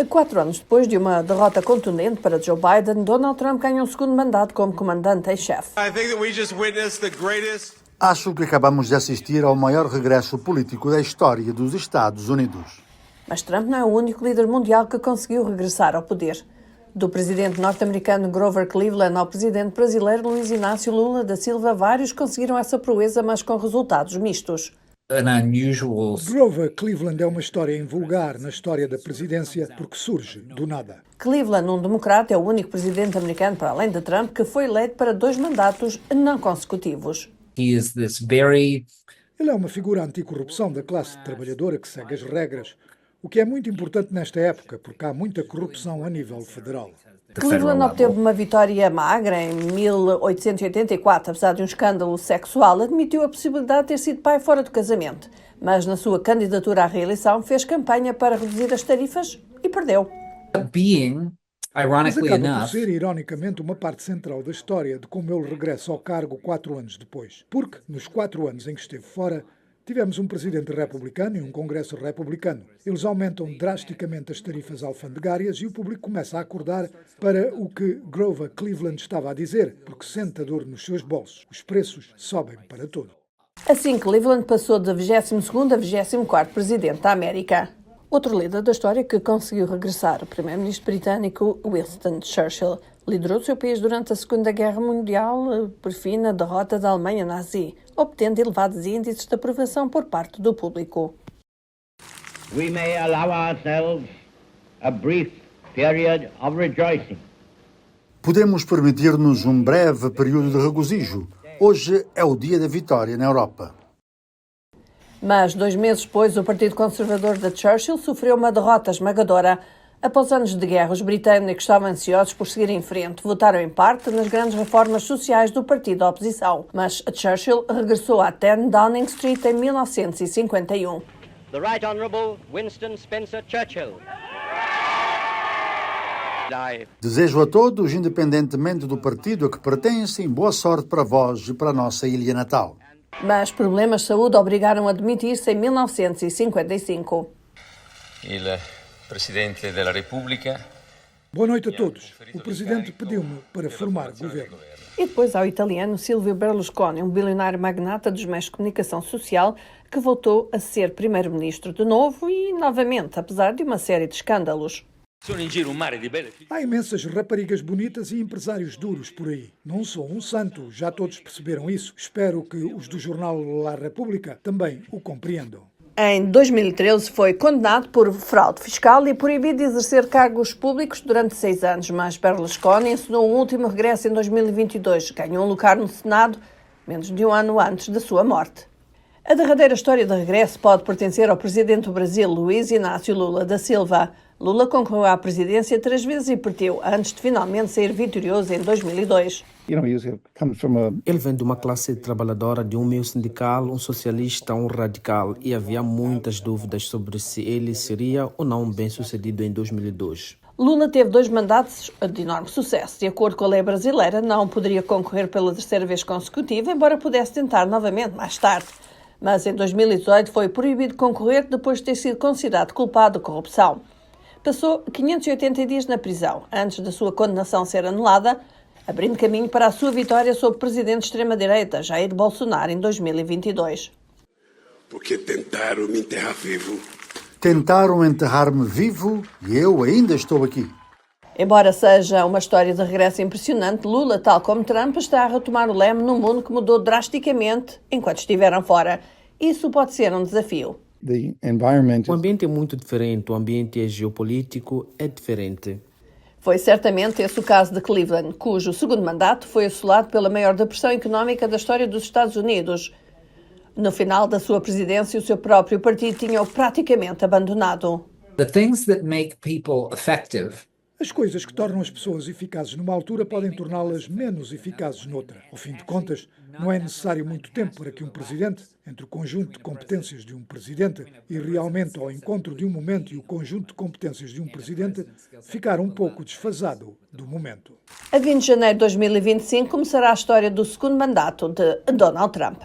4 anos depois de uma derrota contundente para Joe Biden, Donald Trump ganha um segundo mandato como comandante em chefe. Acho que acabamos de assistir ao maior regresso político da história dos Estados Unidos. Mas Trump não é o único líder mundial que conseguiu regressar ao poder. Do presidente norte-americano Grover Cleveland ao presidente brasileiro Luiz Inácio Lula da Silva, vários conseguiram essa proeza, mas com resultados mistos. Grover Cleveland é uma história invulgar na história da presidência porque surge do nada. Cleveland, um democrata, é o único presidente americano, para além de Trump, que foi eleito para 2 mandatos não consecutivos. Ele é uma figura anticorrupção da classe trabalhadora que segue as regras, o que é muito importante nesta época, porque há muita corrupção a nível federal. Cleveland obteve uma vitória magra em 1884, apesar de um escândalo sexual, admitiu a possibilidade de ter sido pai fora do casamento, mas na sua candidatura à reeleição fez campanha para reduzir as tarifas e perdeu. Mas acaba por ser, ironicamente, uma parte central da história de como ele regressa ao cargo 4 anos depois. Porque, nos 4 anos em que esteve fora, tivemos um presidente republicano e um congresso republicano. Eles aumentam drasticamente as tarifas alfandegárias e o público começa a acordar para o que Grover Cleveland estava a dizer, porque sente a dor nos seus bolsos. Os preços sobem para tudo. Assim, Cleveland passou de 22º a 24º presidente da América. Outro líder da história que conseguiu regressar, o primeiro-ministro britânico Winston Churchill, liderou o seu país durante a Segunda Guerra Mundial, por fim na derrota da Alemanha nazi, obtendo elevados índices de aprovação por parte do público. We may allow ourselves a brief period of rejoicing. Podemos permitir-nos um breve período de regozijo. Hoje é o dia da vitória na Europa. Mas 2 meses depois, o Partido Conservador de Churchill sofreu uma derrota esmagadora. Após anos de guerra, os britânicos estavam ansiosos por seguir em frente. Votaram em parte nas grandes reformas sociais do partido da oposição. Mas Churchill regressou à 10 Downing Street em 1951. The Right Honourable Winston Spencer Churchill. Desejo a todos, independentemente do partido a que pertencem, boa sorte para vós e para a nossa ilha natal. Mas problemas de saúde obrigaram a demitir-se em 1955. Il Presidente della Repubblica. Boa noite a todos. O Presidente pediu-me para formar governo. E depois ao italiano Silvio Berlusconi, um bilionário magnata dos meios de comunicação social, que voltou a ser primeiro-ministro de novo e novamente, apesar de uma série de escândalos. Há imensas raparigas bonitas e empresários duros por aí. Não sou um santo, já todos perceberam isso. Espero que os do jornal La Repubblica também o compreendam. Em 2013 foi condenado por fraude fiscal e proibido de exercer cargos públicos durante 6 anos, mas Berlusconi ensinou um último regresso em 2022. Ganhou um lugar no Senado, menos de um ano antes da sua morte. A derradeira história de regresso pode pertencer ao presidente do Brasil, Luiz Inácio Lula da Silva. Lula concorreu à presidência 3 vezes e perdeu, antes de finalmente sair vitorioso em 2002. Ele vem de uma classe trabalhadora, de um meio sindical, um socialista, um radical, e havia muitas dúvidas sobre se ele seria ou não bem-sucedido em 2002. Lula teve 2 mandatos de enorme sucesso. De acordo com a lei brasileira, não poderia concorrer pela 3ª vez consecutiva, embora pudesse tentar novamente mais tarde. Mas em 2018 foi proibido de concorrer depois de ter sido considerado culpado de corrupção. Passou 580 dias na prisão, antes da sua condenação ser anulada, abrindo caminho para a sua vitória sobre o presidente de extrema-direita, Jair Bolsonaro, em 2022. Porque tentaram me enterrar vivo. Tentaram enterrar-me vivo e eu ainda estou aqui. Embora seja uma história de regresso impressionante, Lula, tal como Trump, está a retomar o leme num mundo que mudou drasticamente enquanto estiveram fora. Isso pode ser um desafio. O ambiente é muito diferente, o ambiente geopolítico é diferente. Foi certamente esse o caso de Cleveland, cujo segundo mandato foi assolado pela maior depressão económica da história dos Estados Unidos. No final da sua presidência, o seu próprio partido tinha-o praticamente abandonado. As coisas que tornam as pessoas eficazes numa altura podem torná-las menos eficazes noutra. Ao fim de contas, não é necessário muito tempo para que um presidente, entre o conjunto de competências de um presidente e realmente ao encontro de um momento e o conjunto de competências de um presidente, ficar um pouco desfasado do momento. A 20 de janeiro de 2025 começará a história do segundo mandato de Donald Trump.